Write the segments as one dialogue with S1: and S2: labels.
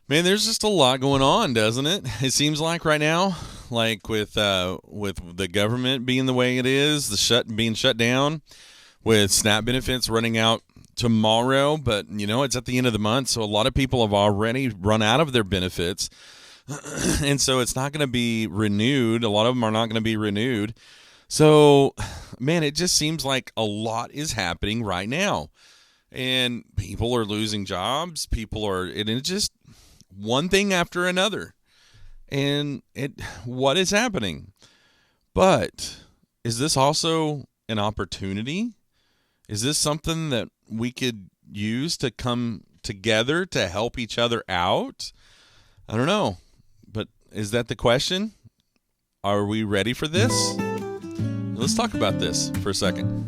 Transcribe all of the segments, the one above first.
S1: Man, there's just a lot going on, doesn't it? It seems like right now, like with the government being the way it is, the shut being shut down, with SNAP benefits running out tomorrow, but it's at the end of the month, so a lot of people have already run out of their benefits, and so it's not going to be renewed. A lot of them are not going to be renewed. So, man, it just seems like a lot is happening right now, and people are losing jobs. And it's just one thing after another. And what is happening? But is this also an opportunity? Is this something that we could use to come together to help each other out? I don't know. But is that the question? Are we ready for this? Let's talk about this for a second.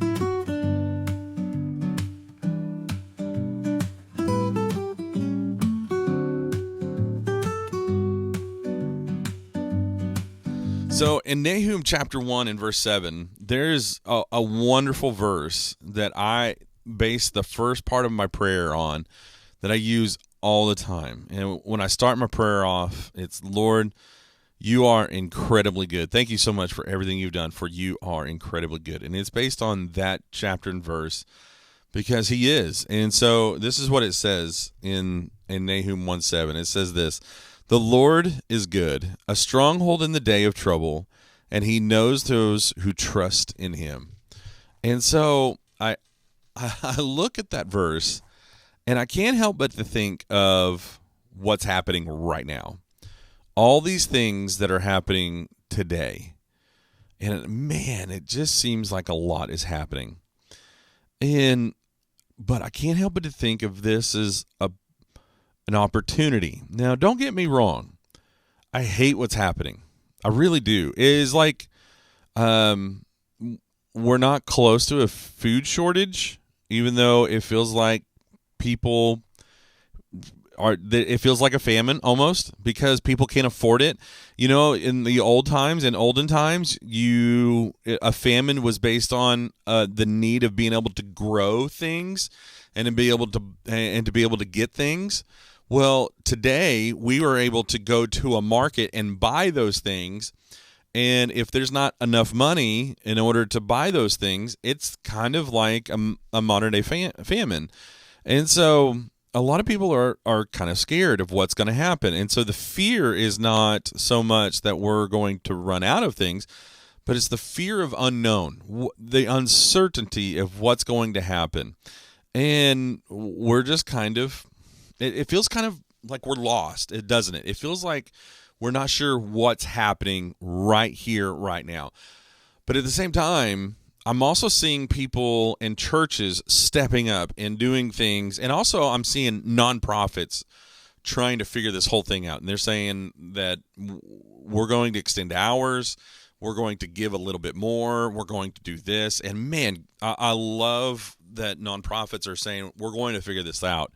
S1: So in Nahum chapter 1 and verse 7, there's a wonderful verse that I base the first part of my prayer on, that I use all the time. And when I start my prayer off, it's, Lord, you are incredibly good. Thank you so much for everything you've done, for you are incredibly good. And it's based on that chapter and verse, because he is. And so this is what it says in Nahum 1:7. It says this: the Lord is good, a stronghold in the day of trouble, and he knows those who trust in him. And so I look at that verse, and I can't help but to think of what's happening right now. All these things that are happening today. And man, it just seems like a lot is happening. But I can't help but to think of this as an opportunity. Now, don't get me wrong. I hate what's happening. I really do. It is like we're not close to a food shortage, even though it feels like people it feels like a famine almost, because people can't afford it. In the olden times, a famine was based on the need of being able to grow things and to be able to get things. Well, today we are able to go to a market and buy those things, and if there's not enough money in order to buy those things, it's kind of like a modern day famine. And so a lot of people are kind of scared of what's going to happen. And so the fear is not so much that we're going to run out of things, but it's the fear of unknown, the uncertainty of what's going to happen. And we're just kind of, it feels kind of like we're lost, doesn't it? It feels like we're not sure what's happening right here, right now. But at the same time, I'm also seeing people in churches stepping up and doing things. And also I'm seeing nonprofits trying to figure this whole thing out. And they're saying that we're going to extend hours. We're going to give a little bit more. We're going to do this. And man, I love that nonprofits are saying we're going to figure this out.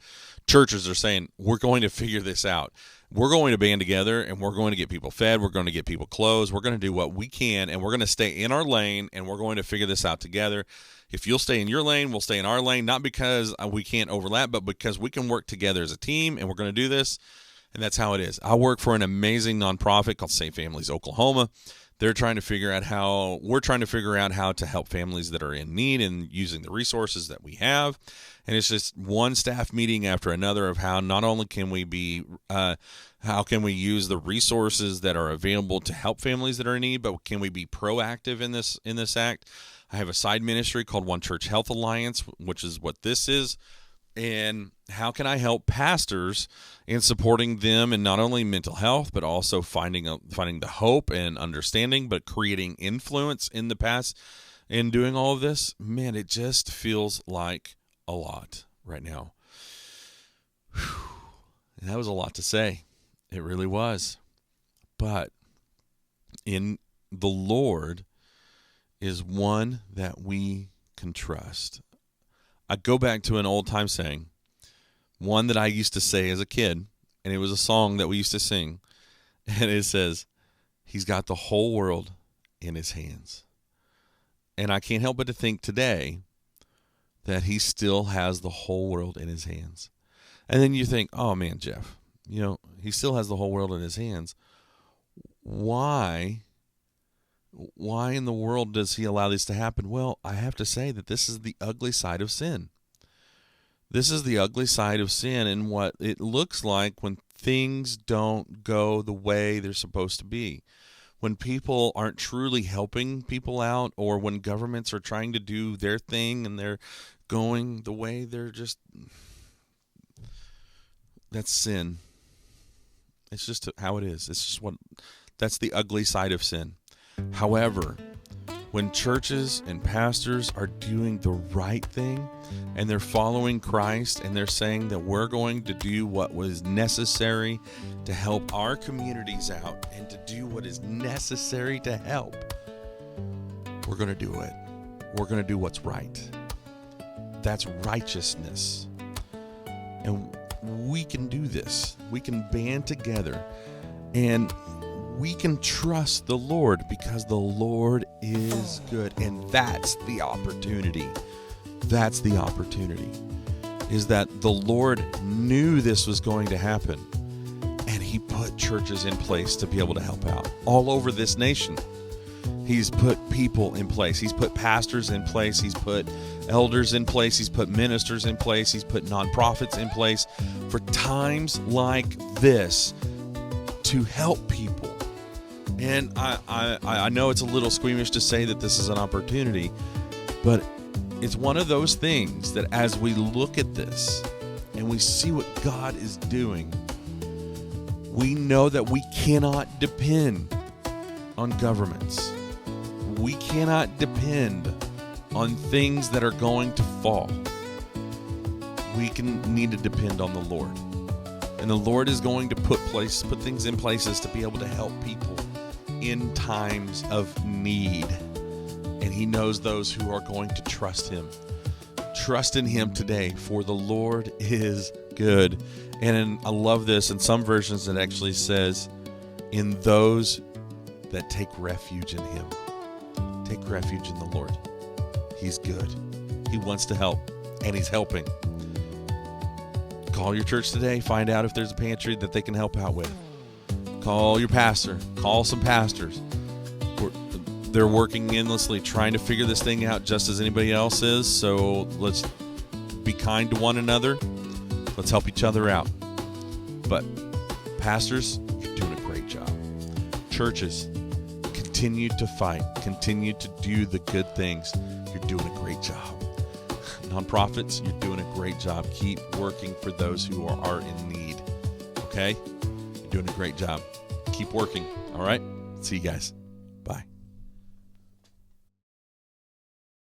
S1: Churches are saying we're going to figure this out. We're going to band together, and we're going to get people fed. We're going to get people clothes. We're going to do what we can, and we're going to stay in our lane, and we're going to figure this out together. If you'll stay in your lane, we'll stay in our lane, not because we can't overlap, but because we can work together as a team, and we're going to do this. And that's how it is. I work for an amazing nonprofit called Save Families Oklahoma. We're trying to figure out how to help families that are in need and using the resources that we have. And it's just one staff meeting after another of how not only can we how can we use the resources that are available to help families that are in need, but can we be proactive in this act? I have a side ministry called One Church Health Alliance, which is what this is. And how can I help pastors in supporting them in not only mental health, but also finding the hope and understanding, but creating influence in the past in doing all of this? Man, it just feels like a lot right now. And that was a lot to say. It really was. But in the Lord is one that we can trust. I go back to an old time saying, one that I used to say as a kid, and it was a song that we used to sing, and it says, He's got the whole world in his hands. And I can't help but to think today that he still has the whole world in his hands. And then you think, oh man, Jeff, He still has the whole world in his hands. Why in the world does he allow this to happen? Well, I have to say that this is the ugly side of sin. This is the ugly side of sin and what it looks like when things don't go the way they're supposed to be. When people aren't truly helping people out, or when governments are trying to do their thing and they're going the way they're just... That's sin. It's just how it is. It's just that's the ugly side of sin. However, when churches and pastors are doing the right thing and they're following Christ and they're saying that we're going to do what was necessary to help our communities out and to do what is necessary to help, we're going to do it. We're going to do what's right. That's righteousness. And we can do this. We can band together and we can trust the Lord because the Lord is good. And that's the opportunity. That's the opportunity. Is that the Lord knew this was going to happen. And he put churches in place to be able to help out all over this nation. He's put people in place. He's put pastors in place. He's put elders in place. He's put ministers in place. He's put nonprofits in place for times like this to help people. And I know it's a little squeamish to say that this is an opportunity, but it's one of those things that as we look at this and we see what God is doing, we know that we cannot depend on governments. We cannot depend on things that are going to fall. We need to depend on the Lord. And the Lord is going to put things in places to be able to help people in times of need. And he knows those who are going to trust him. Trust in him today, for the Lord is good. And I love this. In some versions it actually says, in those that take refuge in him. Take refuge in the Lord. He's good. He wants to help, and he's helping. Call your church today. Find out if there's a pantry that they can help out with. Call your pastor. Call some pastors. They're working endlessly trying to figure this thing out just as anybody else is. So let's be kind to one another. Let's help each other out. But pastors, you're doing a great job. Churches, continue to fight. Continue to do the good things. You're doing a great job. Nonprofits, you're doing a great job. Keep working for those who are in need. Okay? You're doing a great job. Keep working. All right? See you guys. Bye.